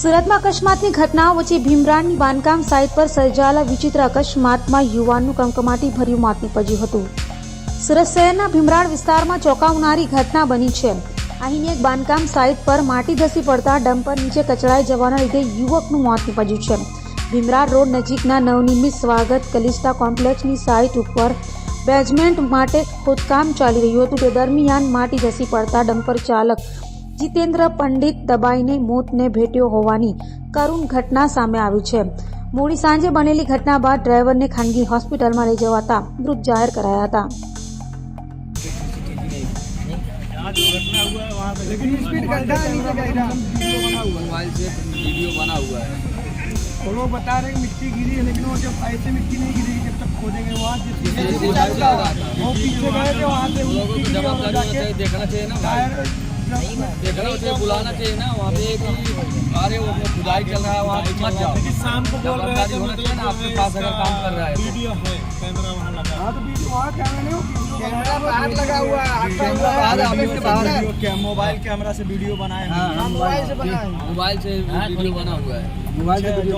સુરતમાં અકસ્માતની ઘટનાઓ વચ્ચે ભીમરાણની બાંધકામ સાઇટ પર સર્જાયેલા વિચિત્ર અકસ્માતમાં યુવાનનું કમકમાટી ભર્યું મોત નીપજ્યું હતું। સુરત શહેરના ભીમરાણ વિસ્તારમાં ચોંકાવનારી ઘટના બની છે। અહીંની એક બાંધકામ સાઇટ પર માટી ધસી પડતા ડમ્પર નીચે કચડાઈ જવાના લીધે યુવકનું મોત નીપજ્યું છે। ભીમરાણ રોડ નજીકના નવનિર્મિત સ્વાગત કલિસ્ટા કોમ્પ્લેક્સની સાઇટ ઉપર બેઝમેન્ટ માટે ખોદકામ ચાલી રહ્યું હતું। તે દરમિયાન માટી ધસી પડતા ડમ્પર ચાલક જીતેન્દ્ર પંડિત દબાઈને મોતને ભેટ્યો હોવાની કરુણ ઘટના સામે આવી છે। મોડી સાંજે બનેલી ઘટના બાદ ડ્રાઈવરને ખાનગી હોસ્પિટલમાં લઈ જવાતા મૃત જાહેર કરાયા હતા। और वो बता रहे हैं मिट्टी गिरी है, लेकिन वो जब ऐसे मिट्टी नहीं गिरेगी जब तक खोदेंगे वहाँ वो पीछे गए थे वहाँ से देखना चाहिए ना, देखना चाहिए, बुलाना चाहिए ना वहाँ पे कि अरे वो खुदाई चल रहा है वहाँ मत जाओ। शाम को बोल रहे थे होना चाहिए ना आपके पास अगर काम कर रहा है वीडियो है, कैमरा वहाँ लगा। हाँ तो वीडियो वहाँ कैमरा नहीं, कैमरा बाहर लगा हुआ है, मोबाइल कैमरा से वीडियो बनाए, मोबाइल से वीडियो बना हुआ है। मोबाइल से वीडियो